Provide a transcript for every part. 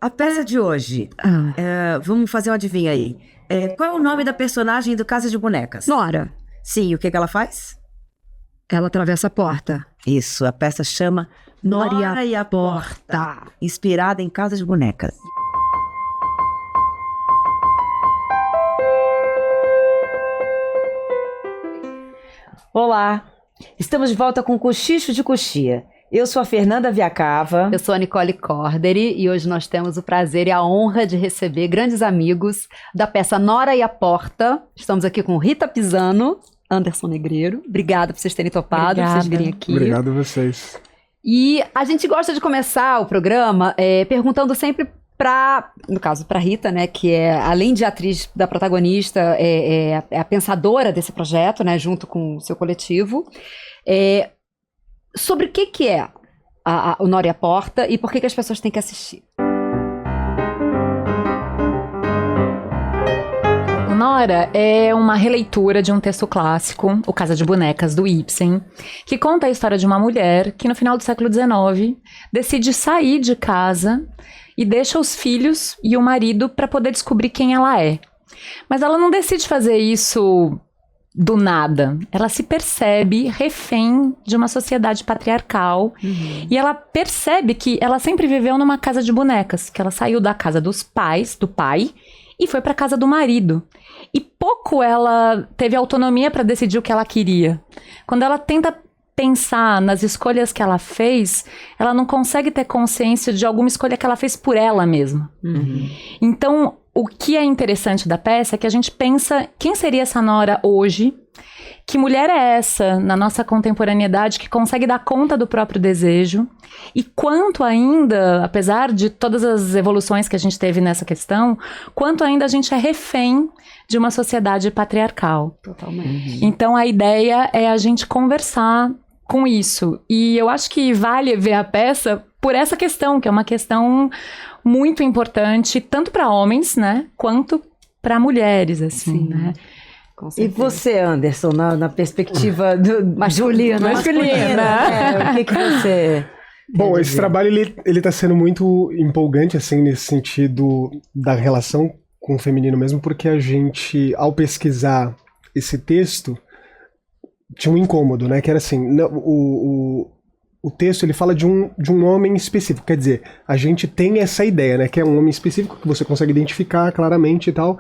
A peça de hoje, vamos fazer uma adivinha aí. Qual é o nome da personagem do Casa de Bonecas? Nora, Sim, o que ela faz? ela atravessa a porta. Isso, a peça chama Nora e a Porta, inspirada em Casa de Bonecas. Olá, estamos de volta com o Cochicho de Coxia. Eu sou a Fernanda Viacava. Eu sou a Nicole Corderi e hoje nós temos o prazer e a honra de receber grandes amigos da peça Nora e a Porta. Estamos aqui com Rita Pisano, Anderson Negreiro. Obrigada por vocês terem topado, por vocês virem aqui. Obrigado a vocês. E a gente gosta de começar o programa perguntando sempre no caso, para Rita, né, que é, além de atriz da protagonista, é a pensadora desse projeto, né, junto com o seu coletivo. Sobre o que é o Nora e a Porta e por que as pessoas têm que assistir. O Nora é uma releitura de um texto clássico, O Casa de Bonecas, do Ibsen, que conta a história de uma mulher que no final do século XIX decide sair de casa e deixa os filhos e o marido para poder descobrir quem ela é. Mas ela não decide fazer isso do nada. Ela se percebe refém de uma sociedade patriarcal e ela percebe que ela sempre viveu numa casa de bonecas, que ela saiu da casa dos pais, do pai, e foi para casa do marido. E pouco ela teve autonomia para decidir o que ela queria. Quando ela tenta pensar nas escolhas que ela fez, ela não consegue ter consciência de alguma escolha que ela fez por ela mesma. Então, o que é interessante da peça é que a gente pensa quem seria essa Nora hoje, que mulher é essa na nossa contemporaneidade que consegue dar conta do próprio desejo e quanto ainda, apesar de todas as evoluções que a gente teve nessa questão, quanto ainda a gente é refém de uma sociedade patriarcal. Totalmente. Então a ideia é a gente conversar com isso. E eu acho que vale ver a peça por essa questão, que é uma questão muito importante, tanto para homens, né, quanto para mulheres, assim, Sim. né? E você, Anderson, na perspectiva masculina? O que você... Bom, esse trabalho ele tá sendo muito empolgante, assim, nesse sentido da relação com o feminino mesmo, porque a gente, ao pesquisar esse texto, tinha um incômodo, né? Que era assim, o texto ele fala de um homem específico, quer dizer, a gente tem essa ideia, né? Que é um homem específico que você consegue identificar claramente e tal.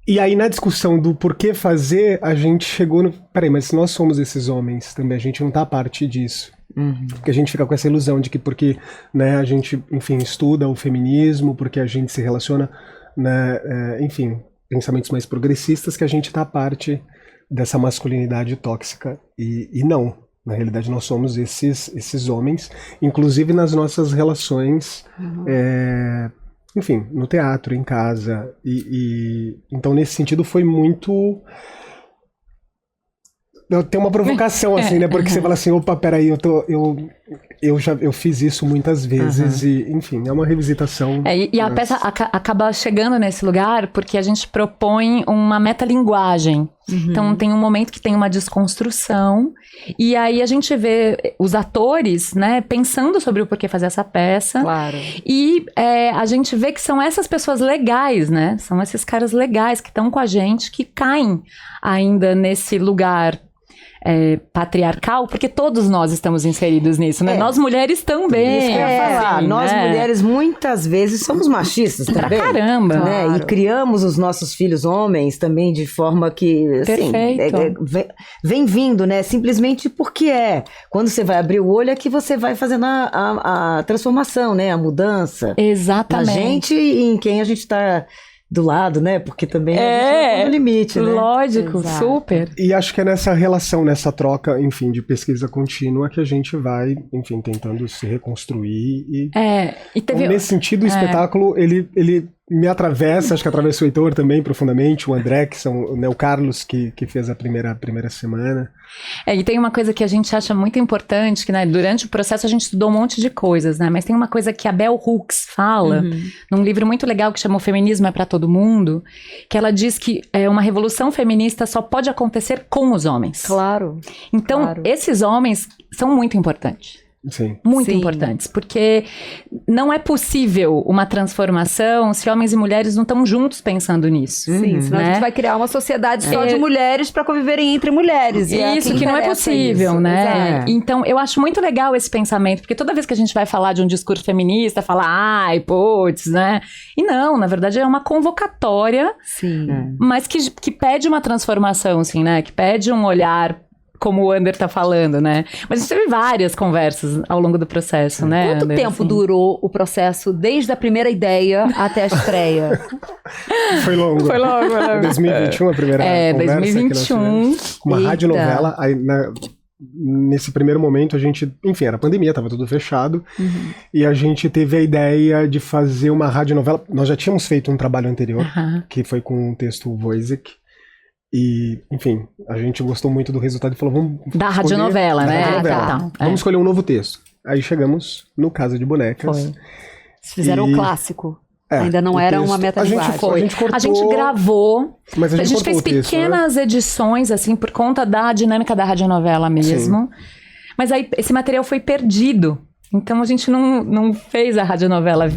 E aí na discussão do porquê fazer, a gente chegou no... Peraí, mas se nós somos esses homens também, a gente não tá parte disso. Porque a gente fica com essa ilusão de que porque, né, a gente, enfim, estuda o feminismo, porque a gente se relaciona, né, enfim, pensamentos mais progressistas, que a gente tá parte dessa masculinidade tóxica. E não. Na realidade, nós somos esses homens, inclusive nas nossas relações, enfim, no teatro, em casa. Então, nesse sentido, foi muito... Tem uma provocação, assim, né? Porque você fala assim, opa, peraí, eu fiz isso muitas vezes e, enfim, é uma revisitação. E a peça acaba chegando nesse lugar porque a gente propõe uma metalinguagem. Então tem um momento que tem uma desconstrução e aí a gente vê os atores, né, pensando sobre o porquê fazer essa peça. Claro. E a gente vê que são essas pessoas legais, né? São esses caras legais que estão com a gente, que caem ainda nesse lugar patriarcal, porque todos nós estamos inseridos nisso, né? Nós mulheres também. Isso que eu ia falar. Assim, Nós né? mulheres muitas vezes somos machistas também. Pra caramba. Né? Claro. E criamos os nossos filhos homens também de forma que, assim, Perfeito. vem vindo, né? Simplesmente porque quando você vai abrir o olho é que você vai fazendo a transformação, né? A mudança. Exatamente. Na gente e em quem a gente tá do lado, né? Porque também a gente tá no limite, né? Lógico, Exato. super. E acho que é nessa relação, nessa troca, enfim, de pesquisa contínua que a gente vai, enfim, tentando se reconstruir e... E teve... Então, nesse sentido, o espetáculo, ele me atravessa, acho que atravessa o Heitor também profundamente, o André, que são, né, o Carlos, que fez a primeira semana. E tem uma coisa que a gente acha muito importante, que, né, durante o processo a gente estudou um monte de coisas, né? Mas tem uma coisa que a Bell Hooks fala, num livro muito legal que chama O Feminismo é para Todo Mundo, que ela diz que uma revolução feminista só pode acontecer com os homens. Claro. Então, claro. esses homens são muito importantes. Sim. Muito Sim. importantes, porque não é possível uma transformação se homens e mulheres não estão juntos pensando nisso. Sim, senão a né? gente vai criar uma sociedade só de mulheres para conviverem entre mulheres. E Isso que não é possível, isso. né? Exato. Então, eu acho muito legal esse pensamento, porque toda vez que a gente vai falar de um discurso feminista, fala, ai, putz, né? E não, na verdade é uma convocatória, Sim. mas que pede uma transformação, assim, né? Que pede um olhar, como o Ander tá falando, né? Mas a gente teve várias conversas ao longo do processo, né, Quanto Ander? tempo Assim. durou o processo desde a primeira ideia até a estreia? Foi longo. Foi logo, Em 2021, a primeira conversa que nós 2021. tivemos. Uma Eita. radionovela. Aí, nesse primeiro momento, a gente... Enfim, era pandemia, tava tudo fechado. E a gente teve a ideia de fazer uma radionovela. Nós já tínhamos feito um trabalho anterior, Aham. que foi com o texto Wojciech. E, enfim, a gente gostou muito do resultado e falou, vamos Da escolher- radionovela, da né? radionovela. Tá. Vamos escolher um novo texto. Aí chegamos no Casa de Bonecas. Foi. Vocês fizeram E- o clássico. É, Ainda não o era texto- uma a gente metalinguagem. foi. A gente cortou- A gente gravou, Mas a gente cortou fez o texto, né? pequenas edições, assim, por conta da dinâmica da radionovela mesmo. Mas aí esse material foi perdido. Então a gente não fez a radionovela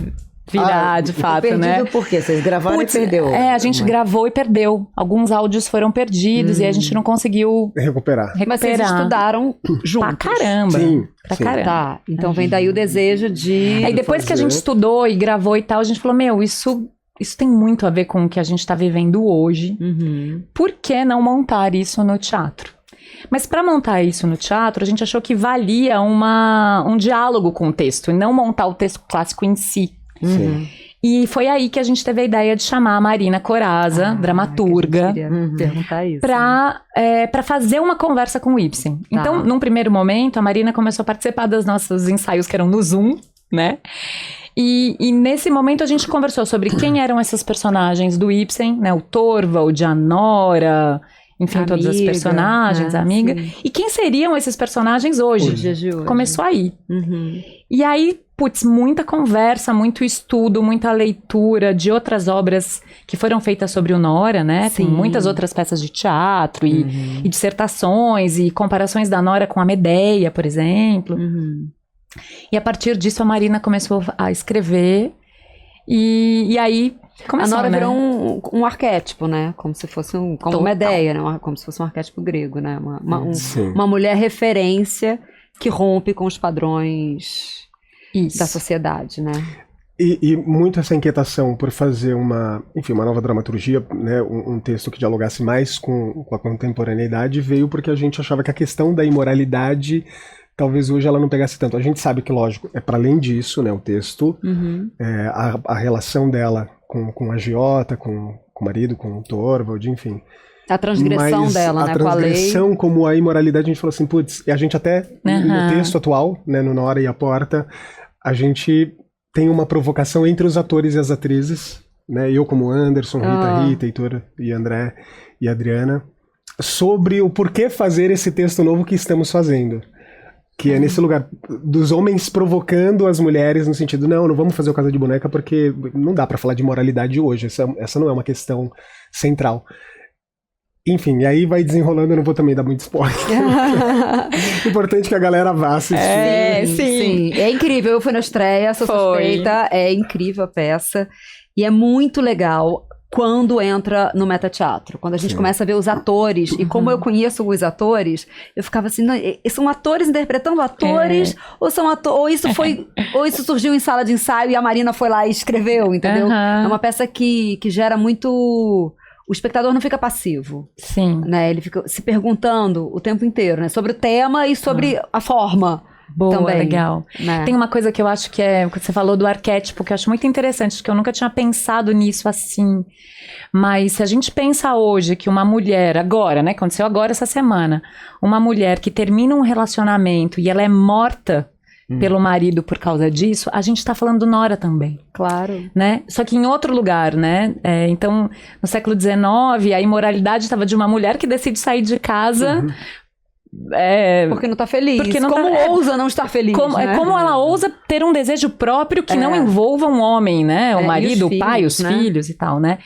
virar de fato, Perdido né? por quê? Vocês gravaram Putz, e perdeu. a gente gravou e perdeu. Alguns áudios foram perdidos e a gente não conseguiu Recuperar. Mas vocês recuperar. estudaram juntos. pra caramba. Sim, Pra sim. caramba. Tá, então vem daí o desejo de... Aí depois que a gente fazer. estudou e gravou e tal, a gente falou, isso tem muito a ver com o que a gente tá vivendo hoje. Uhum. Por que não montar isso no teatro? Mas para montar isso no teatro, a gente achou que valia um diálogo com o texto, e não montar o texto clássico em si. Sim. E foi aí que a gente teve a ideia de chamar a Marina Coraza, dramaturga, Queria perguntar isso. para fazer uma conversa com o Ibsen. Então, num primeiro momento, a Marina começou a participar dos nossos ensaios que eram no Zoom, né? E nesse momento a gente conversou sobre quem eram esses personagens do Ibsen, né? O Torvald, a Nora, enfim, todas as Amiga, personagens, né? a amiga. Sim. E quem seriam esses personagens hoje? Os dias de hoje. Começou aí. Uhum. E aí, muita conversa, muito estudo, muita leitura de outras obras que foram feitas sobre o Nora, né? Tem Sim. muitas outras peças de teatro e dissertações e comparações da Nora com a Medeia, por exemplo. Uhum. E a partir disso a Marina começou a escrever e aí começou, A Nora né? virou um arquétipo, né? Como se fosse como Total. Medeia, né? Como se fosse um arquétipo grego, né? Sim. Uma mulher referência que rompe com os padrões Isso. da sociedade, né? E muito essa inquietação por fazer uma nova dramaturgia, né, um texto que dialogasse mais com a contemporaneidade, veio porque a gente achava que a questão da imoralidade talvez hoje ela não pegasse tanto. A gente sabe que, lógico, é para além disso, né, o texto, a relação dela com a agiota, com o marido, com o Torvald, enfim. A transgressão Mas dela, né? a Com a lei. transgressão como a imoralidade, a gente falou assim, putz, e a gente até, no texto atual, né, no Nora e a Porta, a gente tem uma provocação entre os atores e as atrizes, né, eu como Anderson, Rita, Heitor e André e Adriana, sobre o porquê fazer esse texto novo que estamos fazendo. Que é nesse lugar dos homens provocando as mulheres no sentido, não vamos fazer o Casa de Boneca porque não dá pra falar de moralidade hoje, essa não é uma questão central. Enfim, e aí vai desenrolando, eu não vou também dar muito spoiler. Importante que a galera vá assistir. Sim. É incrível, eu fui na estreia, sou Foi. suspeita, é incrível a peça. E é muito legal quando entra no metateatro. Quando a gente começa a ver os atores. E como eu conheço os atores, eu ficava assim, não, são atores interpretando atores? Ou isso surgiu em sala de ensaio e a Marina foi lá e escreveu, entendeu? É uma peça que gera muito... O espectador não fica passivo, Sim. né? Ele fica se perguntando o tempo inteiro, né? Sobre o tema e sobre a forma. Boa, também, legal. né? Tem uma coisa que eu acho que você falou do arquétipo, que eu acho muito interessante, que eu nunca tinha pensado nisso assim. Mas se a gente pensa hoje que uma mulher, agora, né? Aconteceu agora essa semana. Uma mulher que termina um relacionamento e ela é morta pelo marido por causa disso, a gente tá falando do Nora também. Claro. Né? Só que em outro lugar, né? Então, no século XIX, a imoralidade estava de uma mulher que decide sair de casa... Porque não tá feliz. Porque não como tá- ousa não estar feliz, né? Como ela ousa ter um desejo próprio que não envolva um homem, né? O E marido, os o pai, filhos, os né? filhos e tal, né?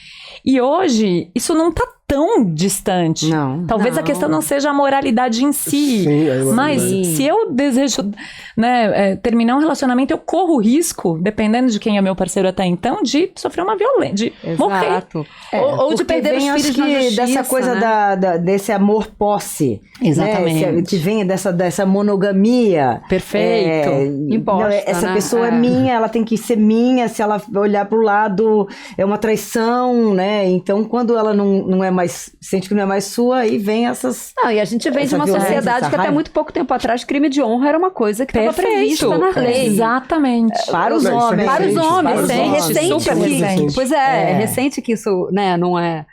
E hoje, isso não tá tão distante. Não. Talvez a questão não seja a moralidade em si, Sim, aí eu mas lembro. se eu desejo, né, terminar um relacionamento, eu corro o risco, dependendo de quem é meu parceiro até então, de sofrer uma violência, de morrer. Exato. Ou de Porque perder os vem, filhos acho na que justiça, dessa coisa né? desse amor posse. Exatamente. Né? Que vem dessa monogamia. Perfeito. Imposta, Essa né? pessoa é É. minha, ela tem que ser minha, se ela olhar pro lado é uma traição, né? Então, quando ela não é mais, sente que não é mais sua, aí vem essas... Não, e a gente vem de Essa uma violência, sociedade essa que até raiva. muito pouco tempo atrás crime de honra era uma coisa que estava prevista na lei. Exatamente. Para os Não, isso é homens. Para os recente, homens, para os é homens. recente Super que, recente. Pois é recente que isso, né, não é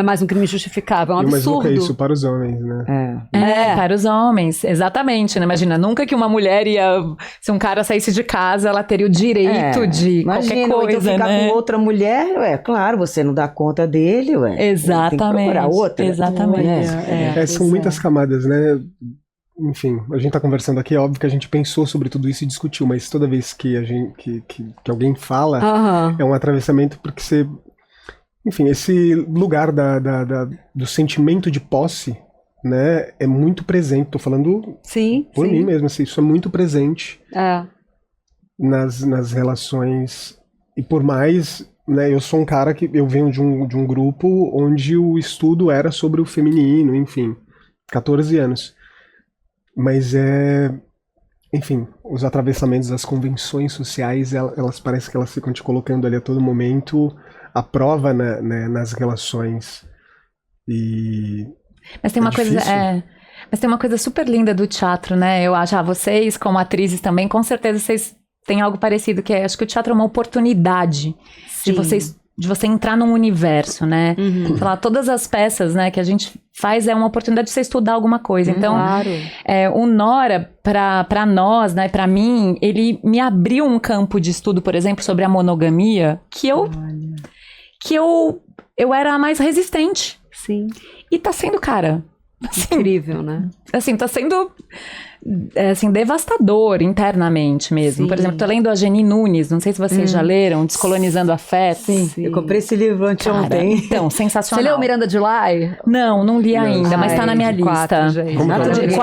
mais um crime justificável, é um E o mais louco é absurdo. isso para os homens, né? Para os homens, exatamente, né? Imagina, nunca que uma mulher se um cara saísse de casa, ela teria o direito de Imagina, qualquer ou então coisa, ficar né? com outra mulher, claro, você não dá conta dele, Tem que Exatamente, procurar outra. exatamente. Né? São muitas camadas, né? Enfim, a gente tá conversando aqui, é óbvio que a gente pensou sobre tudo isso e discutiu, mas toda vez que que alguém fala, Aham. é um atravessamento porque você... Enfim, esse lugar do sentimento de posse, né, é muito presente. Tô falando Sim, por sim. mim mesmo, assim, isso é muito presente É. nas relações. E por mais, né, eu sou um cara que eu venho de um grupo onde o estudo era sobre o feminino, enfim, 14 anos. Mas enfim, os atravessamentos, as convenções sociais, elas parecem que elas ficam te colocando ali a todo momento à prova, né, nas relações. E Mas tem uma coisa, difícil. mas tem uma coisa super linda do teatro, né? Eu acho, vocês como atrizes também, com certeza vocês têm algo parecido, que acho que o teatro é uma oportunidade de você entrar num universo, né? Sei lá, todas as peças, né, que a gente faz é uma oportunidade de você estudar alguma coisa. Então, Claro. o Nora, pra nós, né, pra mim, ele me abriu um campo de estudo, por exemplo, sobre a monogamia, que eu era a mais resistente. Sim. E tá sendo, cara, Incrível, né? assim, tá sendo assim, devastador internamente mesmo. Sim. Por exemplo, tô lendo a Geni Nunes, não sei se vocês já leram, Descolonizando Afeto. Sim, eu comprei esse livro Cara, anteontem. então, Você sensacional. leu Miranda July? Não li Não, ainda, mas tá na minha de quatro, lista. gente. Como que é? De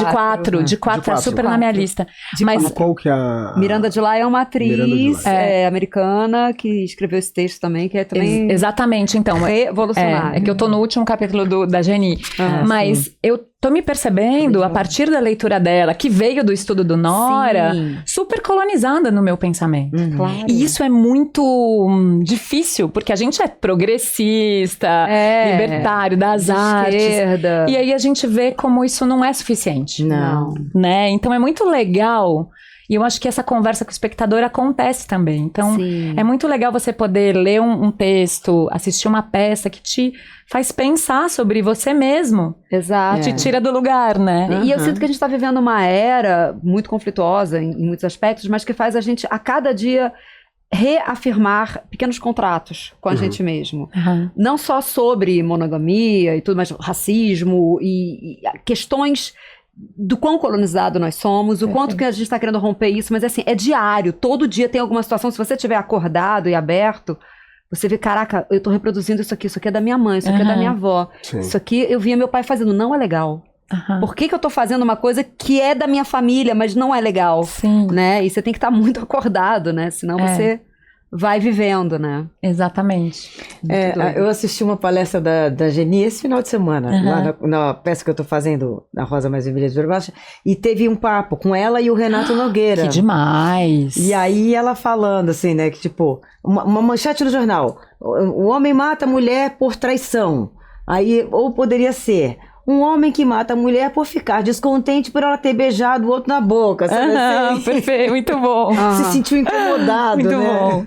quatro, De tá quatro. super na minha lista. Mas qual que é a... Miranda July é uma Miranda atriz July. americana que escreveu esse texto também, que é também exatamente, então. revolucionário. É que eu tô no último capítulo da Geni. Mas eu tô me percebendo, a partir da leitura dela, que veio do estudo do Nora, Sim. super colonizada no meu pensamento. Claro. E isso é muito difícil, porque a gente é progressista, libertário, das artes. esquerda. E aí a gente vê como isso não é suficiente. Não. Né? Então é muito legal. E eu acho que essa conversa com o espectador acontece também. Então, Sim. é muito legal você poder ler um texto, assistir uma peça que te faz pensar sobre você mesmo. Exato. Te tira do lugar, né? E eu sinto que a gente está vivendo uma era muito conflituosa em muitos aspectos, mas que faz a gente, a cada dia, reafirmar pequenos contratos com a gente mesmo. Uhum. Não só sobre monogamia e tudo, mas racismo e questões do quão colonizado nós somos, o quanto que a gente está querendo romper isso, mas assim, é diário, todo dia tem alguma situação, se você estiver acordado e aberto, você vê, caraca, eu tô reproduzindo isso aqui é da minha mãe, isso aqui é da minha avó, Sim. isso aqui eu via meu pai fazendo, não é legal. Uhum. Por que eu tô fazendo uma coisa que é da minha família, mas não é legal, Sim, né? E você tem que estar muito acordado, né? Senão você vai vivendo, né? exatamente. Muito doido. Eu assisti uma palestra da Geni esse final de semana, lá na peça que eu tô fazendo, na Rosa Mais Vermelha de Verbaixo, e teve um papo com ela e o Renato Nogueira. Que demais. E aí ela falando assim, né, que tipo, uma manchete no jornal, o homem mata a mulher por traição. Aí, ou poderia ser, um homem que mata a mulher por ficar descontente por ela ter beijado o outro na boca, sabe assim? Perfeito, muito bom. Se sentiu incomodado, Muito né? bom.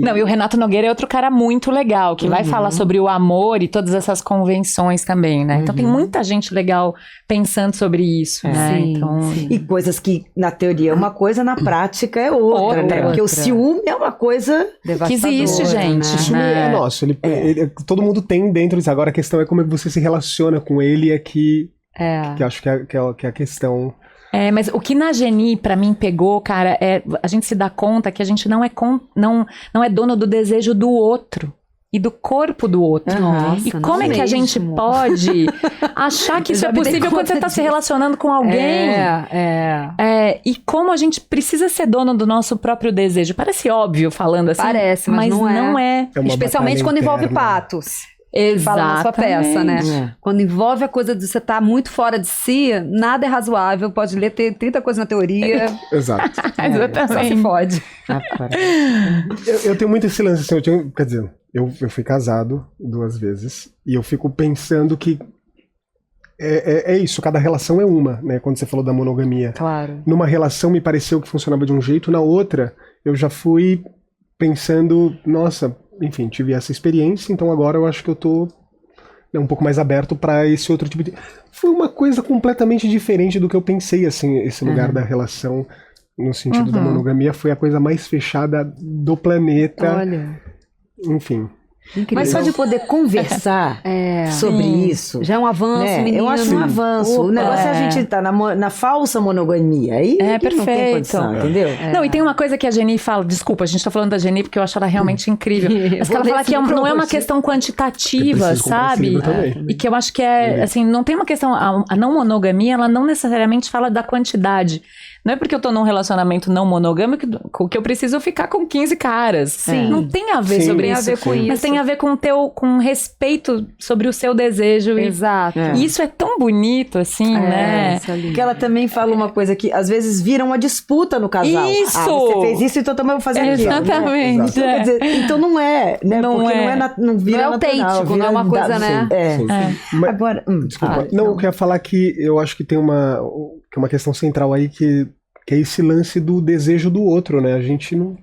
Não, e o Renato Nogueira é outro cara muito legal, que vai falar sobre o amor e todas essas convenções também, né? Então tem muita gente legal pensando sobre isso, né? Sim, Então, sim. E coisas que na teoria é uma coisa, na prática é outra, né? Porque o ciúme é uma coisa... que existe, gente. O ciúme é nosso, todo mundo tem dentro disso. Agora a questão é como você se relaciona com ele, é que eu acho que é a questão. Mas o que na Geni, pra mim, pegou, cara, a gente se dá conta que a gente não é dono do desejo do outro. e do corpo do outro. Nossa, E como é que a gente mesmo. pode achar que isso Eu é já me dei possível quando você conta está se disso. relacionando com alguém? E como a gente precisa ser dono do nosso próprio desejo. Parece óbvio falando assim, Parece, mas não é. não é. É uma Especialmente batalha quando envolve interna. patos. Fala na sua peça, né? É. Quando envolve a coisa de você estar muito fora de si, nada é razoável. Pode ler, ter 30 coisas na teoria, Exato. só se Exatamente. fode. Rapaz. Eu tenho muito esse lance, assim, quer dizer, eu fui casado 2 vezes, e eu fico pensando que é isso, cada relação é uma, né? Quando você falou da monogamia. Claro. Numa relação me pareceu que funcionava de um jeito, na outra eu já fui pensando, nossa, enfim, tive essa experiência, então agora eu acho que eu tô um pouco mais aberto para esse outro tipo de... Foi uma coisa completamente diferente do que eu pensei, assim, esse lugar da relação, no sentido da monogamia, foi a coisa mais fechada do planeta, Olha. Enfim. Incrível. Mas só de poder conversar sobre Sim. isso. Já é um avanço, Né? menino. Eu acho um avanço. Opa. O negócio é a gente estar na falsa monogamia. Aí É, que não tem perfeito. condição, entendeu? Não, e tem uma coisa que a Geni fala, desculpa, a gente tá falando da Geni porque eu acho ela realmente incrível. Mas que ela Vou fala ler que esse não é uma livro questão Eu quantitativa, preciso comprar esse sabe? livro também. E que eu acho que assim, não tem uma questão, a não monogamia, ela não necessariamente fala da quantidade. Não é porque eu tô num relacionamento não monogâmico que eu preciso ficar com 15 caras. Sim. Não tem a ver Sim, sobre tem a isso. ver com Mas isso. tem a ver com respeito sobre o seu desejo. Exato. E isso é tão bonito, assim, né? isso é lindo. Porque ela também fala uma coisa que às vezes vira uma disputa no casal. Isso! Ah, você fez isso, então também vou fazer aquilo. Exatamente. Então, quer dizer, então não é, né? Não Porque é. não vira Não é natural, autêntico, vira não é uma coisa, dado, né? É. Sim. É. Mas, Agora, desculpa. Não, eu queria falar que eu acho que tem uma questão central aí que é esse lance do desejo do outro, né? A gente não...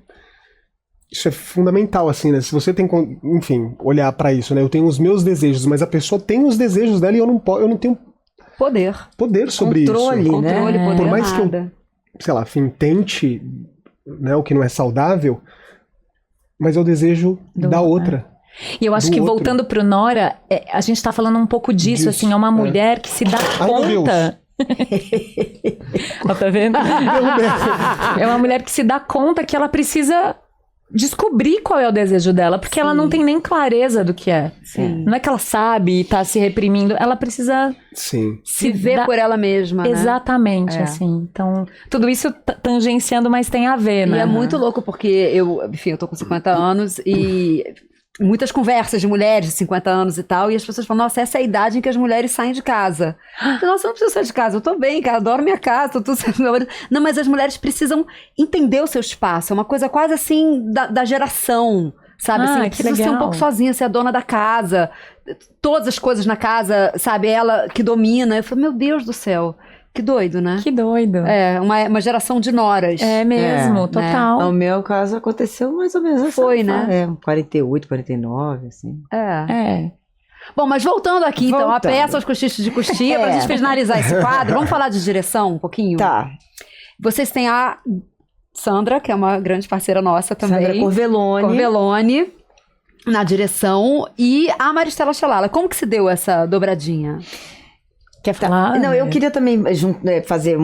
Isso é fundamental, assim, né? Se você tem, enfim, olhar pra isso, né? Eu tenho os meus desejos, mas a pessoa tem os desejos dela e eu não tenho Poder. poder sobre Controle, isso. né? Controle, poder, Por mais que eu- nada. Sei lá, enfim, tente, né, o que não é saudável, mas é o desejo da outra. E eu acho Do que outro. voltando pro Nora, a gente tá falando um pouco disso, Disso, assim, é uma mulher que se dá Ai, meu conta. Ó, tá vendo? É uma mulher que se dá conta que ela precisa descobrir qual é o desejo dela, porque ela não tem nem clareza do que é. Sim. Não é que ela sabe e tá se reprimindo, ela precisa Sim. Se vê dar- por ela mesma, né? Exatamente, É. assim. Então, tudo isso tangenciando, mas tem a ver, E né? é muito louco, porque eu tô com 50 anos e muitas conversas de mulheres de 50 anos e tal, e as pessoas falam, nossa, essa é a idade em que as mulheres saem de casa. Eu falo, nossa, eu não preciso sair de casa, eu tô bem, cara, adoro minha casa, tô tudo certo. Não, mas as mulheres precisam entender o seu espaço, é uma coisa quase assim da geração, sabe? Ah, Assim, que precisa ser um legal. pouco sozinha, ser a dona da casa, todas as coisas na casa, sabe? Ela que domina. Eu falo, meu Deus do céu, que doido, né? Que doido. É, uma geração de noras. É mesmo, É, total. No meu caso aconteceu mais ou menos essa Foi, né? É, 48, 49, assim. É. Bom, mas voltando aqui, então, a Voltando. peça Os Cochichos de Costia, pra gente finalizar esse quadro, vamos falar de direção um pouquinho? Tá. Vocês têm a Sandra, que é uma grande parceira nossa também. Sandra Corvelone. Corvelone, na direção, e a Maristela Chalala. Como que se deu essa dobradinha? Quer falar? Não, eu queria também fazer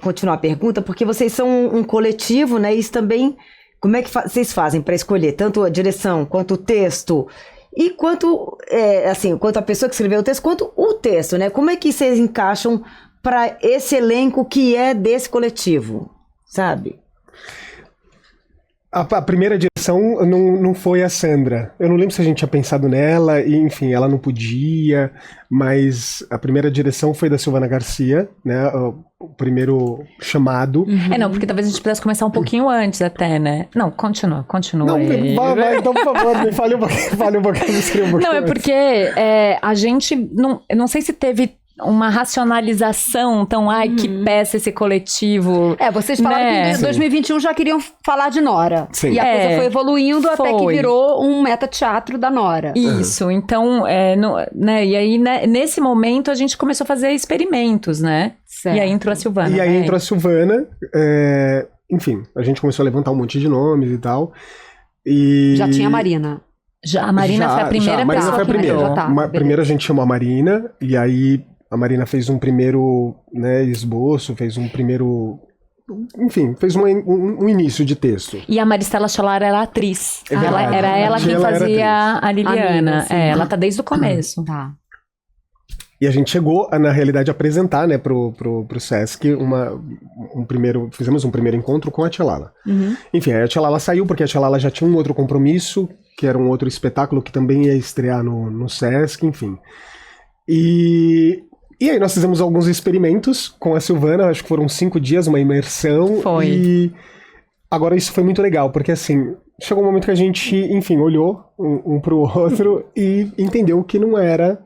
continuar a pergunta, porque vocês são um coletivo, né? Isso também, como é que vocês fazem para escolher tanto a direção quanto o texto e quanto a pessoa que escreveu o texto, quanto o texto, né? Como é que vocês encaixam para esse elenco que é desse coletivo, sabe? A primeira direção não foi a Sandra. Eu não lembro se a gente tinha pensado nela, e enfim, ela não podia, mas a primeira direção foi da Silvana Garcia, né? O primeiro chamado. Não, porque talvez a gente pudesse começar um pouquinho antes até, né? Não, continua. Não, aí. vai, então, por favor, me fale um pouquinho. Escreva um pouquinho Não, é antes. porque a gente, eu não sei se teve uma racionalização tão, que peça esse coletivo. Vocês falaram Né? que em 2021 já queriam falar de Nora. Sim. E a coisa foi evoluindo até que Foi. virou um meta-teatro da Nora. Isso, então, né, e aí, né, nesse momento, a gente começou a fazer experimentos, né? Certo. E aí entrou a Silvana. E aí né? entrou a Silvana, enfim, a gente começou a levantar um monte de nomes e tal. E... Já tinha a Marina. Já, a Marina foi a primeira a Marina pessoa foi a que primeira. entrou. Já tá, beleza. Primeiro a gente chamou a Marina, e aí a Marina fez um primeiro, né, esboço, fez um primeiro enfim, fez um início de texto. E a Maristela Cellar era atriz. É verdade. Era ela quem Ela era fazia a Liliana. Amiga, sim. Ela tá desde o começo. Tá. E a gente chegou a, na realidade, apresentar, né, pro Sesc fizemos um primeiro encontro com a Tchelala. Enfim, aí a Tchelala saiu porque a Tchelala já tinha um outro compromisso, que era um outro espetáculo que também ia estrear no Sesc, enfim. E aí nós fizemos alguns experimentos com a Silvana, acho que foram 5 dias, uma imersão. Foi. E agora isso foi muito legal, porque assim, chegou um momento que a gente, enfim, olhou um pro outro e entendeu que não era...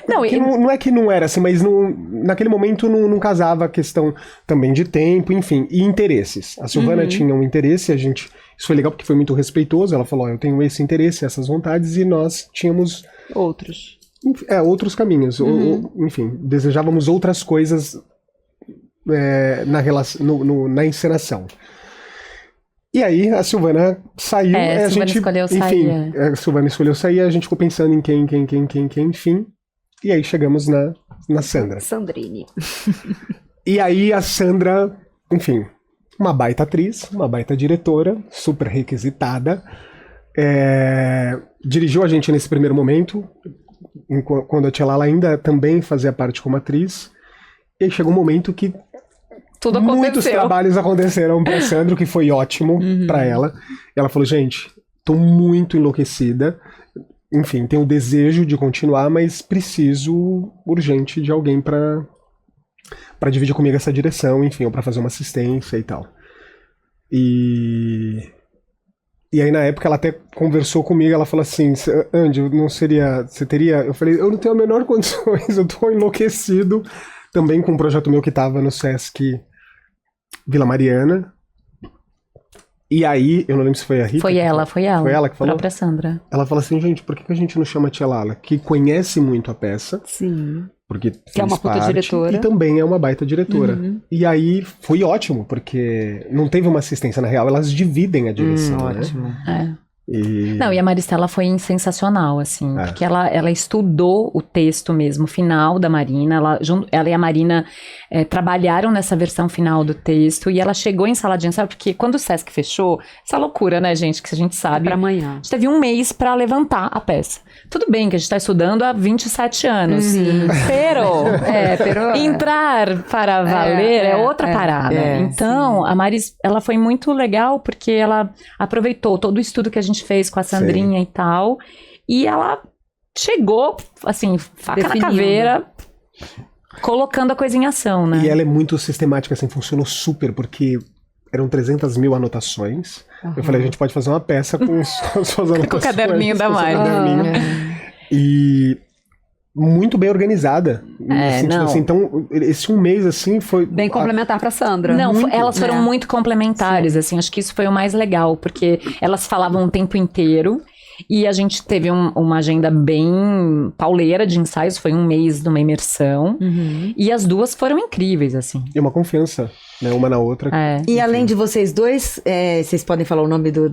Não é que não era assim, mas naquele momento não casava a questão também de tempo, enfim, e interesses. A Silvana tinha um interesse, isso foi legal porque foi muito respeitoso, ela falou, eu tenho esse interesse, essas vontades, e nós tínhamos... outros caminhos, enfim, desejávamos outras coisas na encenação. E aí a Silvana saiu, a Silvana escolheu sair. Enfim, a Silvana escolheu sair, a gente ficou pensando em quem, enfim. E aí chegamos na Sandra. Sandrine. E aí a Sandra, enfim, uma baita atriz, uma baita diretora, super requisitada, dirigiu a gente nesse primeiro momento, quando a Tchelala ainda também fazia parte como atriz, e aí chegou um momento que tudo aconteceu. Muitos trabalhos aconteceram pra Sandra, que foi ótimo pra ela. E ela falou, gente, tô muito enlouquecida. Enfim, tenho o desejo de continuar, mas preciso urgente de alguém pra dividir comigo essa direção, enfim, ou pra fazer uma assistência e tal. E aí, na época, ela até conversou comigo, ela falou assim, Andy, não seria... Você teria... Eu falei, eu não tenho a menor condições, eu tô enlouquecido. Também com um projeto meu que tava no Sesc Vila Mariana. E aí, eu não lembro se foi a Rita. Foi ela. Foi ela que falou? A própria Sandra. Ela falou assim, gente, por que a gente não chama a Tchelala? Que conhece muito a peça. Sim. Porque que é uma puta diretora. E também é uma baita diretora. E aí, foi ótimo, porque não teve uma assistência na real, elas dividem a direção, né? Ótimo. Não, e a Maristela foi sensacional, assim, porque ela estudou o texto mesmo, final da Marina, ela e a Marina trabalharam nessa versão final do texto, e ela chegou em sala de ensaio, porque quando o Sesc fechou, essa loucura, né, gente, que a gente sabe, pra amanhã. A gente teve um mês pra levantar a peça. Tudo bem que a gente tá estudando há 27 anos, pero entrar para valer é outra parada. Então, a Maris, ela foi muito legal, porque ela aproveitou todo o estudo que a gente fez com a Sandrinha e tal, e ela chegou, assim, faca na caveira, colocando a coisa em ação, né? E ela é muito sistemática, assim, funcionou super, porque eram 300 mil anotações. Eu falei, a gente pode fazer uma peça com suas anotações. Com o caderninho da Mari. E muito bem organizada. Assim, então, esse um mês, assim, foi... Bem complementar pra Sandra. Não, elas foram muito complementares, assim, acho que isso foi o mais legal, porque elas falavam o tempo inteiro, e a gente teve uma agenda bem pauleira de ensaios, foi um mês de uma imersão, e as duas foram incríveis, assim. E uma confiança, né, uma na outra. E além de vocês dois, vocês podem falar o nome do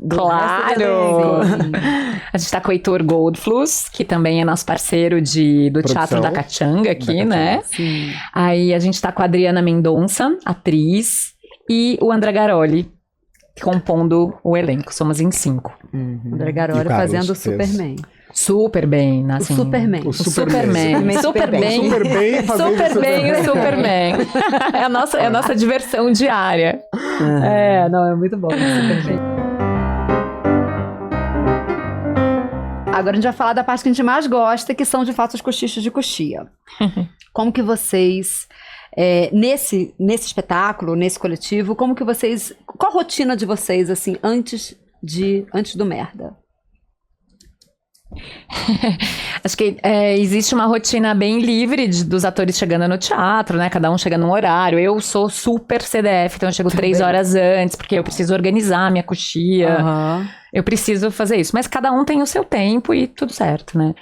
Claro! A gente tá com o Heitor Goldfluss, que também é nosso parceiro do Teatro da Cachanga aqui, né? Sim. Aí a gente tá com a Adriana Mendonça, atriz, e o André Garoli, compondo o elenco. Somos em 5. André Garoli fazendo o Superman. Super bem, assim, O Superman. O Superman. Super bem. O Superman. É a nossa diversão diária. É muito bom. Super bem. Agora a gente vai falar da parte que a gente mais gosta, que são de fato os cochichos de coxia. Como que vocês, nesse espetáculo, nesse coletivo, como que vocês, qual a rotina de vocês, assim, antes do merda? Acho que existe uma rotina bem livre dos atores chegando no teatro, né? Cada um chega num horário. Eu sou super CDF, então eu chego 3 horas antes, porque eu preciso organizar minha coxia. Eu preciso fazer isso. Mas cada um tem o seu tempo e tudo certo, né?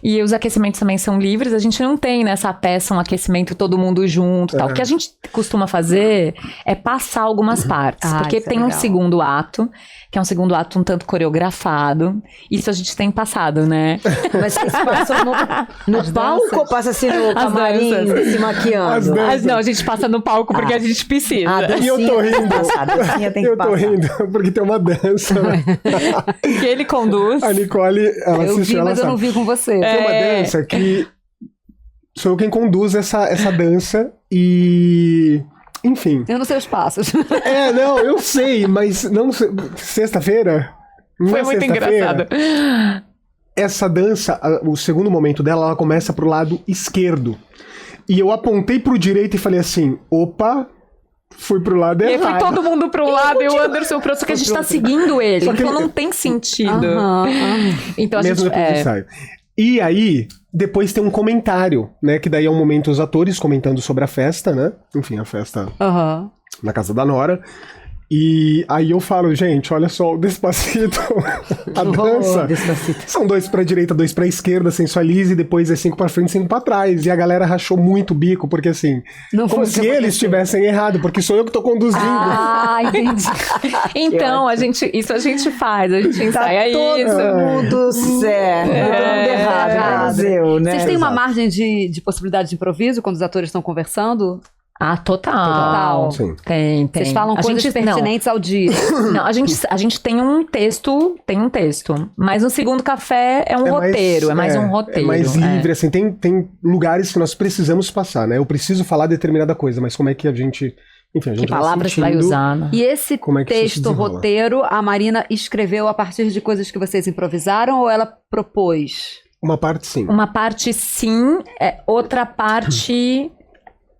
E os aquecimentos também são livres. A gente não tem nessa peça um aquecimento todo mundo junto e tal. O que a gente costuma fazer é passar algumas partes. Porque tem um segundo ato, que é um segundo ato um tanto coreografado. Isso a gente tem passado, né? Mas Vocês passam no palco ou passa assim no camarim danças. se maquiando? As danças. Mas não, a gente passa no palco porque a gente precisa. A E eu tô dancinha tem que rindo. passar, a dancinha tem que Eu tô passar. rindo porque tem uma dança. Que ele conduz. A Nicole, ela Eu assistiu, vi, ela mas eu sabe. não vi com você. Tem uma dança que sou eu quem conduz essa dança e... Enfim. Eu não sei os passos. Não, eu sei, mas não sei. Sexta-feira? Não Foi é muito sexta-feira? engraçado. Essa dança, o segundo momento dela, ela começa pro lado esquerdo. E eu apontei pro direito e falei assim, opa, fui pro lado E aí errado. foi todo mundo pro lado e o Anderson pro outro, só que a gente tá seguindo ele. Só que Então ele- não tem sentido. Aham. Então a Mesmo gente. depois do ensaio. E aí, depois tem um comentário, né? Que daí é um momento os atores comentando sobre a festa, né? Enfim, a festa Aham. na casa da Nora. E aí eu falo, gente, olha só, o Despacito, a dança. Despacito. São 2 pra direita, 2 pra esquerda, sensualize, e depois é 5 pra frente, 5 pra trás. E a galera rachou muito o bico, porque assim, Não como foi o que se aconteceu. eles tivessem errado, porque sou eu que tô conduzindo. Ah, entendi. Então, isso a gente faz, a gente ensaia Todo isso. mundo certo, todo mundo errado, menos eu, né? Vocês têm uma Exato. margem de possibilidade de improviso quando os atores estão conversando? Ah, total. Total. Sim. Tem. Vocês falam A coisas gente- pertinentes ao dia. Não, a gente tem um texto, mas no segundo café é um roteiro, é mais um roteiro. É mais livre, assim, tem lugares que nós precisamos passar, né? Eu preciso falar determinada coisa, mas como é que a gente... Enfim, a gente Que palavras você vai sentindo- usar, né? E esse Como é que isso se texto, desenrola? roteiro, a Marina escreveu a partir de coisas que vocês improvisaram ou ela propôs? Uma parte, sim. Uma parte sim, outra parte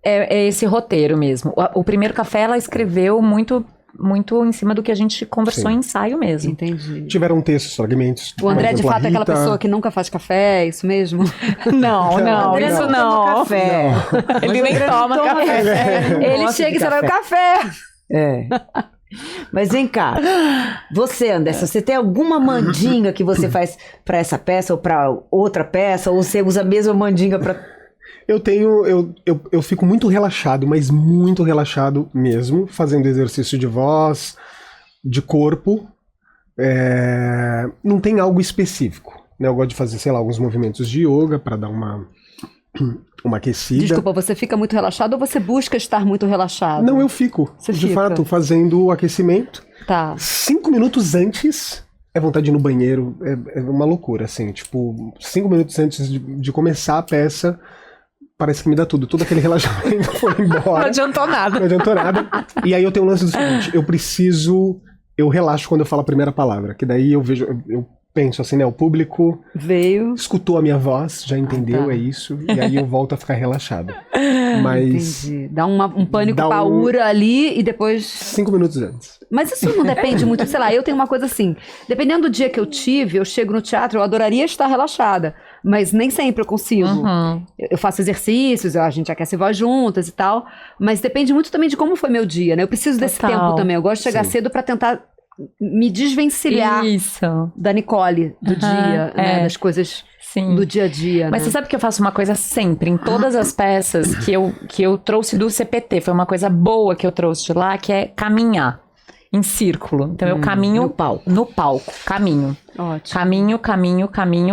é esse roteiro mesmo. O primeiro café ela escreveu muito em cima do que a gente conversou Sim. em ensaio mesmo. Entendi. Tiveram textos, fragmentos. O André, por de exemplo, a fato, é aquela Rita. pessoa que nunca faz café, é isso mesmo? Não, André isso toma não. Café. Ele nem toma café. Ele Gosta chega de e você vai o café. É. Mas vem cá, você, Anderson, você tem alguma mandinga que você faz pra essa peça ou pra outra peça? Ou você usa a mesma mandinga pra... Eu fico muito relaxado, mas muito relaxado mesmo, fazendo exercício de voz, de corpo. Não tem algo específico, né? Eu gosto de fazer, sei lá, alguns movimentos de yoga pra dar uma aquecida. Desculpa, você fica muito relaxado ou você busca estar muito relaxado? Não, eu fico, Você de fica. fato, fazendo o aquecimento. Tá. 5 minutos antes é vontade de ir no banheiro, é uma loucura, assim, tipo, 5 minutos antes de começar a peça, parece que me dá tudo, todo aquele relaxamento foi Não embora, adiantou nada. não adiantou nada. E aí eu tenho um lance do seguinte, eu relaxo quando eu falo a primeira palavra, que daí eu penso assim, né, o público Veio. escutou a minha voz, já entendeu, tá. é isso, e aí eu volto a ficar relaxado. Mas Entendi. Dá um pânico Dá um- paura ali e depois... 5 minutos antes. Mas isso não depende muito, sei lá, eu tenho uma coisa assim, dependendo do dia que eu tive, eu chego no teatro, eu adoraria estar relaxada, mas nem sempre eu consigo. Uhum. Eu faço exercícios, a gente aquece voz juntas e tal, mas depende muito também de como foi meu dia, né? Eu preciso desse Total. tempo também, eu gosto de chegar Sim. cedo pra tentar me desvencilhar Isso. da Nicole, do Aham, dia, né? é. Das coisas Sim. do dia a dia, Mas né? você sabe que eu faço uma coisa sempre, em todas as peças que eu trouxe do CPT, foi uma coisa boa que eu trouxe de lá, que é caminhar em círculo. Então eu caminho no palco. no palco, caminho. Ótimo.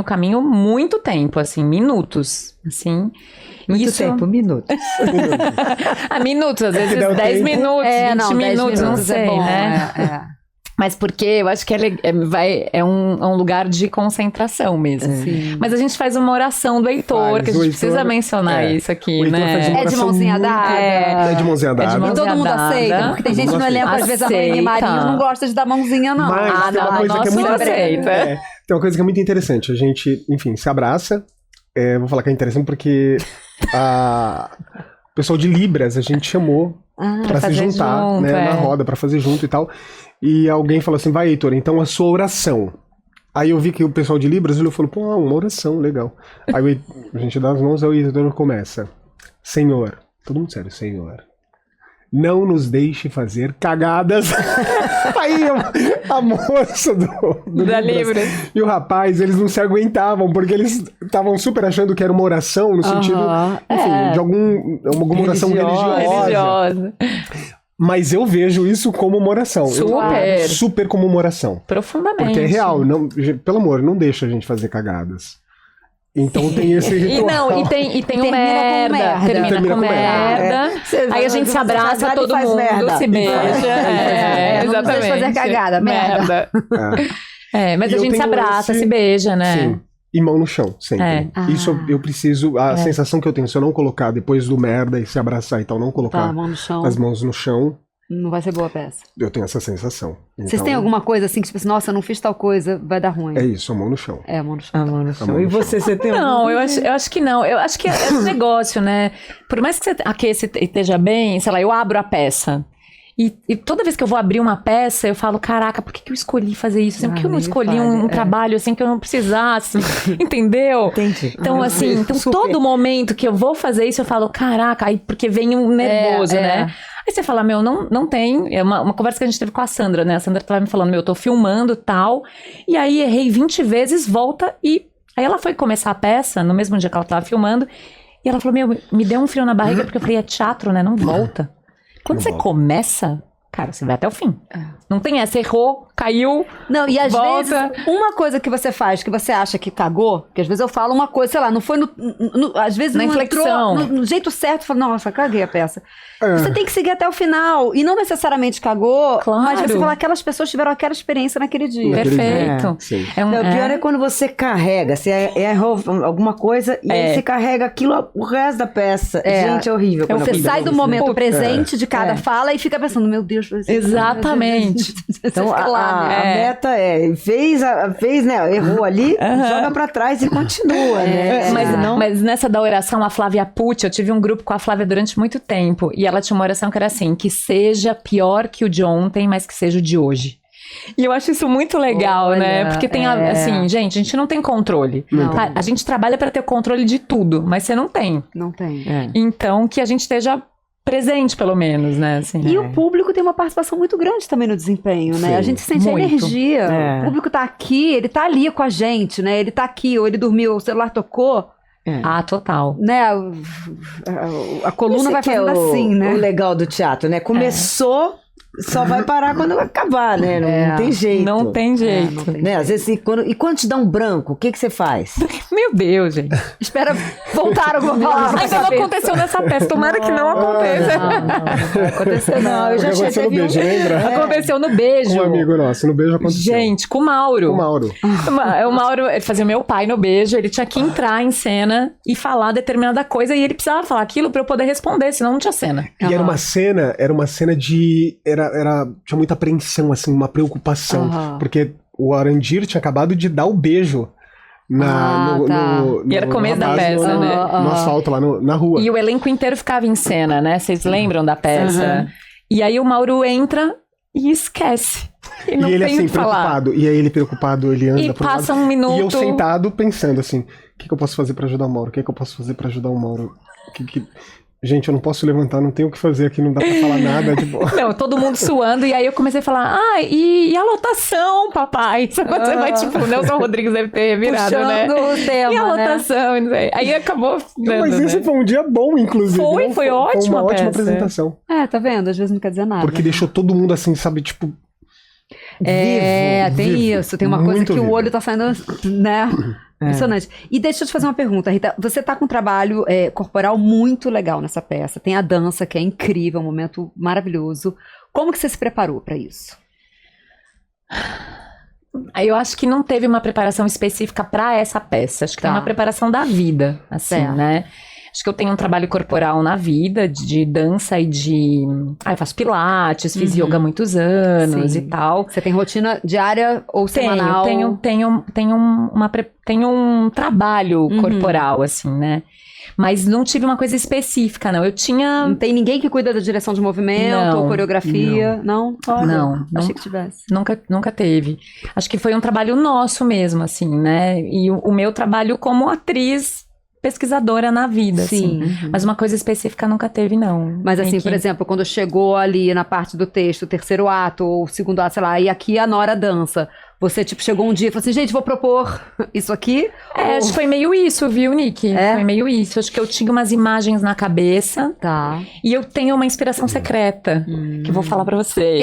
Caminho muito tempo, assim, minutos, assim. Muito Isso... tempo, minutos. minutos, às vezes dá o 10 tempo. minutos, 20 10 minutos, não sei, é bom, né? Mas porque eu acho que é um lugar de concentração mesmo. Sim. Mas a gente faz uma oração do Heitor, Faz, que a o gente Heitor- precisa mencionar é. isso aqui, O Heitor faz né? uma É de oração mãozinha muito- dada? É de mãozinha dada. É de mãozinha Todo mundo dada. aceita, porque tem gente no Todo mundo elenco, às vezes a aceita. Rainha Marinho não gosta de dar mãozinha, não. Mas Ah, tem não, uma coisa que é nossa, muito aceita. tem uma coisa que é muito interessante. A gente, enfim, se abraça. Vou falar que é interessante porque o pessoal de Libras a gente chamou pra se fazer juntar, junto, né, é. na roda, pra fazer junto e tal. E alguém falou assim, vai, Heitor, então a sua oração. Aí eu vi que o pessoal de Libras olhou e falou, pô, uma oração, legal. Aí a gente dá as mãos, aí o Heitor começa. Senhor, todo mundo sério, Senhor, não nos deixe fazer cagadas. Aí a moça do Da Libras Libras. e o rapaz, eles não se aguentavam, porque eles estavam super achando que era uma oração, no sentido, enfim, de alguma oração religiosa. Mas eu vejo isso como uma oração. Super. Super como uma oração. Profundamente. Porque é real. Não, pelo amor, não deixa a gente fazer cagadas. Então tem esse ritual. E tem o Termina com merda. merda. Termina com merda. Aí a gente se abraça, todo mundo se beija. Não deixa de fazer cagada, merda. Mas E a eu gente se tenho abraça, se beija, né? Sim. E mão no chão, sempre. É. Isso eu preciso. A sensação que eu tenho, se eu não colocar depois do merda e se abraçar e tal, não Tá, colocar mão no chão. as mãos no chão, Não vai ser boa a peça. eu tenho essa sensação. Vocês Então, têm alguma coisa assim que, tipo assim, nossa, eu não fiz tal coisa, vai dar ruim? É isso, a mão no chão. É, mão no chão. A mão no A chão. mão E no você tem Não, eu acho que não. Eu acho que é esse negócio, né? Por mais que você aqueça e esteja bem, sei lá, eu abro a peça. E toda vez que eu vou abrir uma peça, eu falo, caraca, por que eu escolhi fazer isso? Assim, por que eu não nem me escolhi fale, um trabalho assim que eu não precisasse? Entendeu? Entendi. Então, assim, Super. todo momento que eu vou fazer isso, eu falo, caraca, aí porque vem um nervoso, né? Aí você fala, meu, não tem. É uma conversa que a gente teve com a Sandra, né? A Sandra tava me falando, meu, eu tô filmando tal. E aí errei 20 vezes, volta e. Aí ela foi começar a peça, no mesmo dia que ela tava filmando. E ela falou, meu, me deu um frio na barriga, porque eu falei, é teatro, né? Não volta. Quando Não você volta. começa, cara, você vai até o fim. Não tem essa, errou, caiu. Não, e às Volta. vezes, uma coisa que você faz que você acha que cagou, que às vezes eu falo uma coisa, sei lá, não foi às vezes Na não inflexão. entrou no jeito certo, eu falo, nossa, caguei a peça. É. Você tem que seguir até o final, e não necessariamente cagou, Claro. mas você fala, aquelas pessoas tiveram aquela experiência naquele dia. Naquele Perfeito. Sim. É um, Não, o pior é quando você carrega, você errou alguma coisa e aí você carrega aquilo o resto da peça. Gente, é horrível. quando Você acontece sai do isso. momento presente de cada fala e fica pensando, meu Deus, Exatamente. Então, Você fica lá, né? a meta é, fez, né, errou ali, joga pra trás e continua, né? Mas nessa da oração, a Flávia Pucci, eu tive um grupo com a Flávia durante muito tempo, e ela tinha uma oração que era assim, que seja pior que o de ontem, mas que seja o de hoje. E eu acho isso muito legal, Olha, né? Porque tem, assim, gente, a gente não tem controle. Não tem. A gente trabalha pra ter controle de tudo, mas você não tem. Não tem. Então, que a gente esteja presente, pelo menos, né? Assim, E o público tem uma participação muito grande também no desempenho, né? Sim, A gente sente a muito. energia. É. O público tá aqui, ele tá ali com a gente, né? Ele tá aqui, ou ele dormiu, o celular tocou, Ah, total. né? A coluna Esse vai que é fazendo assim, né? o legal do teatro, né? Começou, só vai parar quando acabar, né? Não tem jeito. Não tem jeito. não tem Né? Às vezes, e quando te dá um branco, o que você faz? Meu Deus, gente. Espera voltar alguma palavra. Ainda não aconteceu nessa peça. Tomara que não aconteça. Não vai acontecer, não. Eu O que já aconteceu no teve beijo, lembra? Aconteceu no beijo. Um amigo nosso, no beijo aconteceu. Gente, com o Mauro. Com o Mauro. O Mauro ele fazia meu pai no beijo, ele tinha que entrar em cena e falar determinada coisa e ele precisava falar aquilo pra eu poder responder, senão não tinha cena. E era uma cena de. Tinha muita apreensão, assim, uma preocupação. Aham. Porque o Arandir tinha acabado de dar o beijo E era começo da base, peça, né? No asfalto, lá na rua. E o elenco inteiro ficava em cena, né? Vocês lembram da peça? E aí o Mauro entra e esquece. E não E ele tem o assim, que falar. preocupado. E aí ele preocupado, ele anda E pro passa lado. um minuto. E eu sentado pensando assim, o que eu posso fazer pra ajudar o Mauro? O que eu posso fazer pra ajudar o Mauro? Gente, eu não posso levantar, não tenho o que fazer aqui, não dá pra falar nada. Tipo... Não, todo mundo suando, e aí eu comecei a falar, e a lotação, papai? Você vai, tipo, o Nelson Rodrigues deve ter virado, né? Puxando o tema, E a né? lotação, não sei. Aí acabou dando, Mas esse né? foi um dia bom, inclusive. Foi, não? foi Foi ótima uma ótima peça. apresentação. Tá vendo? Às vezes não quer dizer nada. Porque deixou todo mundo assim, sabe, tipo... Tem vivo. isso. Tem uma coisa Muito que o vivo. olho tá saindo, né? Impressionante. E deixa eu te fazer uma pergunta, Rita. Você tá com um trabalho corporal muito legal nessa peça. Tem a dança, que é incrível, um momento maravilhoso. Como que você se preparou pra isso? Aí eu acho que não teve uma preparação específica pra essa peça. Acho que tem uma preparação da vida, assim, Certo. né? Acho que eu tenho um trabalho corporal na vida, de dança e de... eu faço pilates, fiz yoga há muitos anos Sim. e tal. Você tem rotina diária ou semanal? Tenho um trabalho corporal, assim, né? Mas não tive uma coisa específica, não. Eu tinha... Não tem ninguém que cuida da direção de movimento Não. ou coreografia? Não? Olha, Não. Achei que tivesse. Nunca teve. Acho que foi um trabalho nosso mesmo, assim, né? E o meu trabalho como atriz pesquisadora na vida, Sim. assim. Mas uma coisa específica nunca teve, não. Mas assim, Tem por que- exemplo, quando chegou ali na parte do texto, o terceiro ato ou o segundo ato, sei lá, e aqui a Nora dança, Você, tipo, chegou um dia e falou assim, gente, vou propor isso aqui? Acho que foi meio isso, viu, Nick? É? Foi meio isso. Acho que eu tinha umas imagens na cabeça Tá. e eu tenho uma inspiração secreta que eu vou falar pra vocês.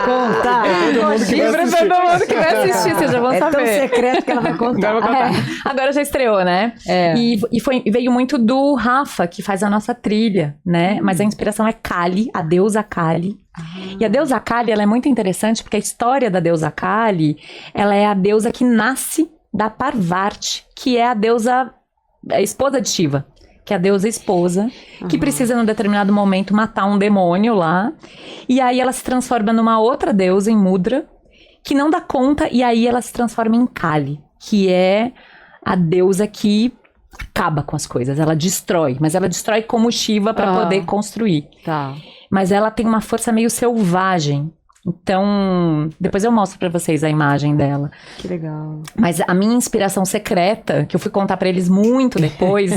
Conta! Todo mundo que vai Pra assistir. todo mundo que vai assistir, vocês já vão É tão saber. secreto que ela vai contar. Agora já estreou, né? É. E veio muito do Rafa, que faz a nossa trilha, né? Mas a inspiração é Kali, a deusa Kali. E a deusa Kali, ela é muito interessante porque a história da deusa Kali, ela é a deusa que nasce da Parvati, que é a esposa de Shiva, que é a deusa esposa, que precisa, num determinado momento, matar um demônio lá. E aí ela se transforma numa outra deusa, em Mudra, que não dá conta, e aí ela se transforma em Kali, que é a deusa que acaba com as coisas, ela destrói, mas ela destrói como Shiva para poder construir. Tá. Mas ela tem uma força meio selvagem. Então, depois eu mostro pra vocês a imagem dela. Que legal. Mas a minha inspiração secreta, que eu fui contar pra eles muito depois,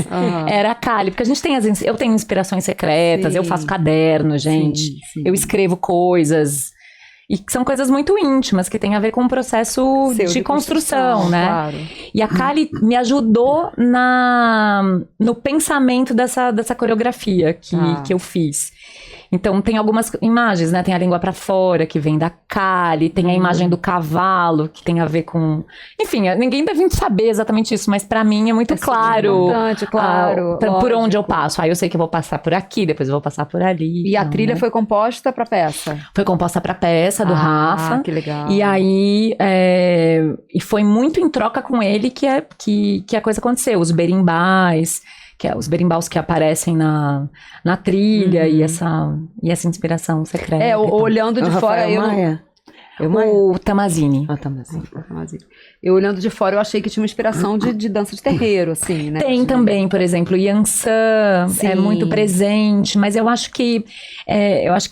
era a Kali. Porque a gente tem eu tenho inspirações secretas, Sim. eu faço caderno, gente. Sim. Eu escrevo coisas. E que são coisas muito íntimas, que tem a ver com o processo Seu de construção, né? Claro. E a Kali me ajudou no pensamento dessa coreografia que eu fiz. Então, tem algumas imagens, né? Tem a língua pra fora, que vem da Kali. Tem a imagem do cavalo, que tem a ver com... Enfim, ninguém deve saber exatamente isso, mas pra mim é muito claro. Importante, claro. Por onde eu lógico. passo. Aí eu sei que eu vou passar por aqui, depois eu vou passar por ali. E a então, trilha né? foi composta pra peça? Foi composta pra peça do Rafa. Que legal. E aí, e foi muito em troca com ele que a coisa aconteceu. Os berimbais, os berimbaus que aparecem na trilha e essa inspiração secreta. É, e tal. olhando de fora, Rafael eu... Maia. Eu Maia? O Tamazini. Ah, tá, mas... Eu olhando de fora, eu achei que tinha uma inspiração de dança de terreiro, assim, né? Tem também, por exemplo, Yansan Sim. é muito presente, mas eu acho que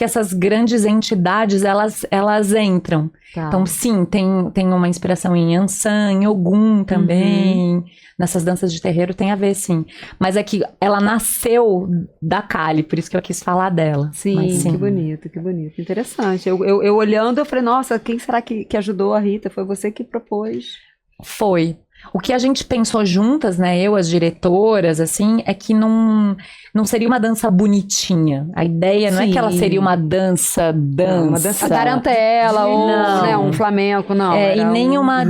essas grandes entidades, elas entram. Tá. Então, sim, tem uma inspiração em Yansan, em Ogum também. Nessas danças de terreiro tem a ver, sim. Mas é que ela nasceu da Kali, por isso que eu quis falar dela. Sim, Mas, que bonito, que bonito. Interessante. Eu olhando, eu falei, nossa, quem será que ajudou a Rita? Foi você que propôs. Foi. O que a gente pensou juntas, né, eu, as diretoras, assim, é que não seria uma dança bonitinha. A ideia não é que ela Sim. seria uma dança. Uma dança tarantela ou Não. né, um flamenco, não. E era nem alguma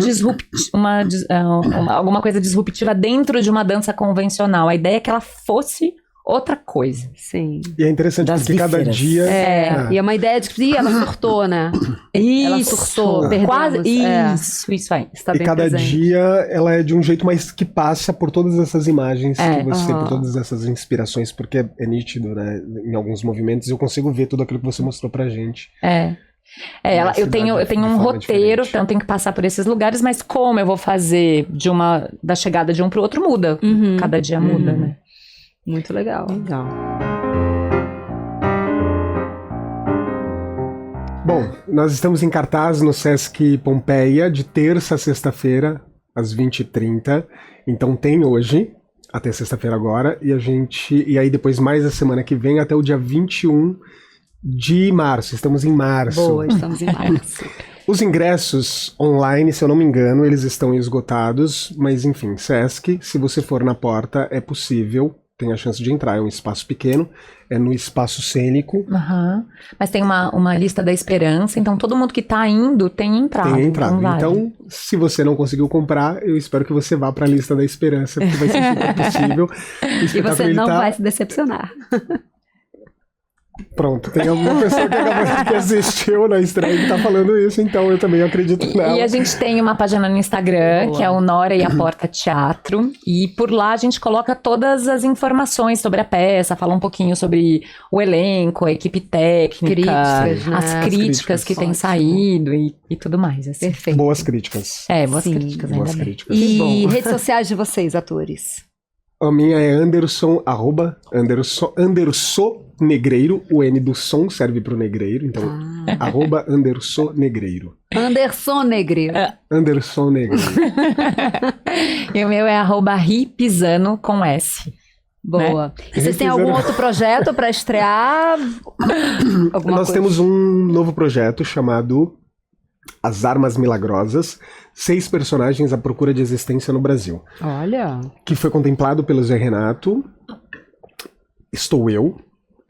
coisa disruptiva dentro de uma dança convencional. A ideia é que ela fosse outra coisa. Sim. E é interessante Das porque cada vísceras. dia... E é uma ideia de que ih, ela surtou, né? Ela surtou, perdemos. Quase, É. isso aí. Está E bem cada presente. dia ela é de um jeito mais que passa por todas essas imagens que você, aham. por todas essas inspirações, porque é nítido, né? Em alguns movimentos eu consigo ver tudo aquilo que você mostrou pra gente. Eu tenho um roteiro, então eu tenho que passar por esses lugares, mas como eu vou fazer da chegada de um pro outro muda. Cada dia muda, né? Muito legal. Legal. Bom, nós estamos em cartaz no Sesc Pompeia de terça a sexta-feira, às 20h30. Então tem hoje, até sexta-feira agora, e aí depois mais a semana que vem até o dia 21 de março. Estamos em março. Boa, estamos em março. Os ingressos online, se eu não me engano, eles estão esgotados, mas enfim, Sesc, se você for na porta, é possível, tem a chance de entrar, é um espaço pequeno, é no espaço cênico. Mas tem uma lista da esperança, então todo mundo que tá indo tem entrada. Tem entrada. vale. Então, se você não conseguiu comprar, eu espero que você vá para a lista da esperança, porque vai ser super possível. E você não vai se decepcionar. Pronto, tem alguma pessoa que assistiu na estreia que tá falando isso, então eu também acredito nela. E a gente tem uma página no Instagram, que é o Nora e a Porta Teatro, e por lá a gente coloca todas as informações sobre a peça, fala um pouquinho sobre o elenco, a equipe técnica, Críticas, né? as críticas que têm Ótimo. saído e tudo mais. Assim. Perfeito. Boas críticas. Boas Sim, críticas ainda Boas bem. críticas. E redes sociais de vocês, atores? A minha é Anderson, Anderson Negreiro, o N do som serve pro negreiro, então @Anderson Negreiro. Anderson Negreiro. Anderson Negreiro. E o meu é @ripisano com S. Boa. E vocês têm algum outro projeto para estrear? Alguma Nós coisa? temos um novo projeto chamado As Armas Milagrosas, 6 personagens à procura de existência no Brasil. Olha. Que foi contemplado pelo Zé Renato, estou eu,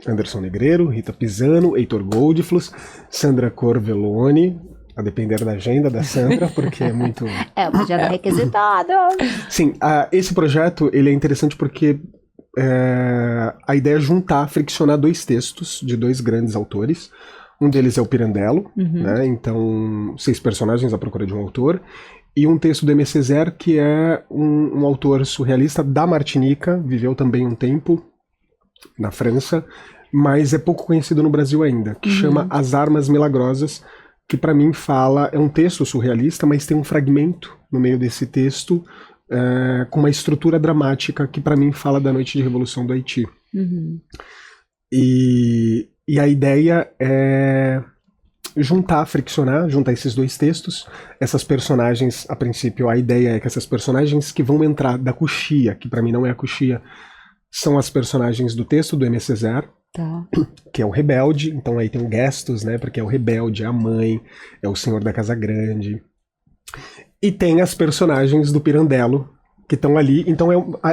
Anderson Negreiro, Rita Pisano, Heitor Goldfluss, Sandra Corvelloni, a depender da agenda da Sandra, porque é muito... É uma agenda requisitada. Sim, esse projeto ele é interessante porque a ideia é juntar, friccionar 2 textos de 2 grandes autores. Um deles é o Pirandello, né? Então, 6 personagens à procura de um autor. E um texto do Aimé Césaire, que é um autor surrealista da Martinica, viveu também um tempo na França, mas é pouco conhecido no Brasil ainda, que chama As Armas Milagrosas, que para mim é um texto surrealista, mas tem um fragmento no meio desse texto com uma estrutura dramática que para mim fala da noite de revolução do Haiti. E a ideia é juntar esses 2 textos. Essas personagens, a princípio, a ideia é que essas personagens que vão entrar da coxia, que para mim não é a coxia, são as personagens do texto do Aimé Césaire, que é o rebelde. Então aí tem o Gestos, né, porque é o rebelde, é a mãe, é o senhor da casa grande. E tem as personagens do Pirandello, que estão ali. Então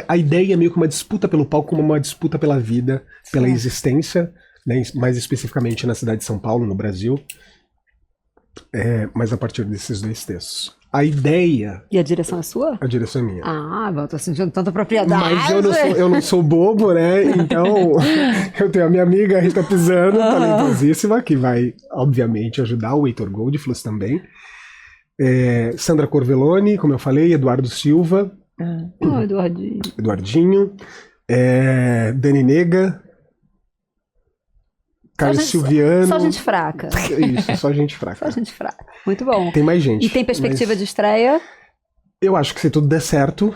a ideia é meio que uma disputa pelo palco, como uma disputa pela vida, pela existência, né, mais especificamente na cidade de São Paulo, no Brasil, mas a partir desses 2 textos. A ideia... E a direção é sua? A direção é minha. Eu tô sentindo tanta propriedade. Mas eu não sou bobo, né? Então, eu tenho a minha amiga Rita Pisano, talentosíssima, que vai, obviamente, ajudar, o Heitor Goldfluss também. Sandra Corvelloni, como eu falei, Eduardo Silva. Eduardinho. Dani Nega. Carlos Silviano. Só gente fraca. Isso, só gente fraca. Só gente fraca. Muito bom. Tem mais gente. E tem perspectiva de estreia? Eu acho que se tudo der certo,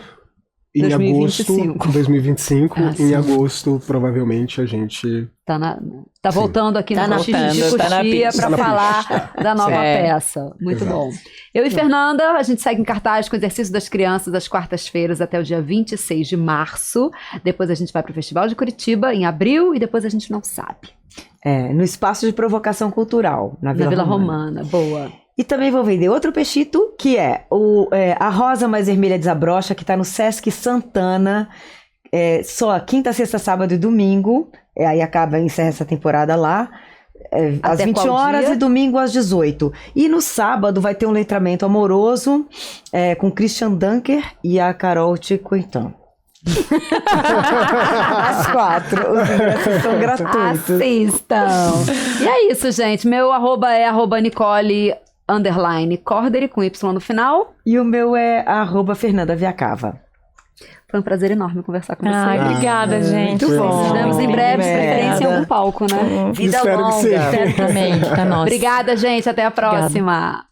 em 2025. 2025, em agosto, provavelmente a gente... Tá voltando aqui no Coxinha de Coxia para falar da nova peça. Muito bom. Eu e Fernanda, a gente segue em cartaz com o Exercício das Crianças às quartas-feiras até o dia 26 de março. Depois a gente vai para o Festival de Curitiba em abril e depois a gente não sabe. No Espaço de Provocação Cultural, na Vila Romana. Boa. E também vou vender outro peixito, que é A Rosa Mais Vermelha Desabrocha, que está no Sesc Santana, só quinta, sexta, sábado e domingo, aí encerra essa temporada lá, às 20 horas e domingo às 18. E no sábado vai ter um letramento amoroso com Christian Dunker e a Carol Ticoitan. Às 4. Os ingressos são gratuitos. Assistam. E é isso, gente. Meu @ é @Nicole_Corderi com Y no final. E o meu é @FernandaViacava. Foi um prazer enorme conversar com você. Obrigada, gente. Muito bom. Nos vemos em breve, de preferência em algum palco, né? Vida longa. Certamente, tá nossa. Obrigada, gente. Até a próxima.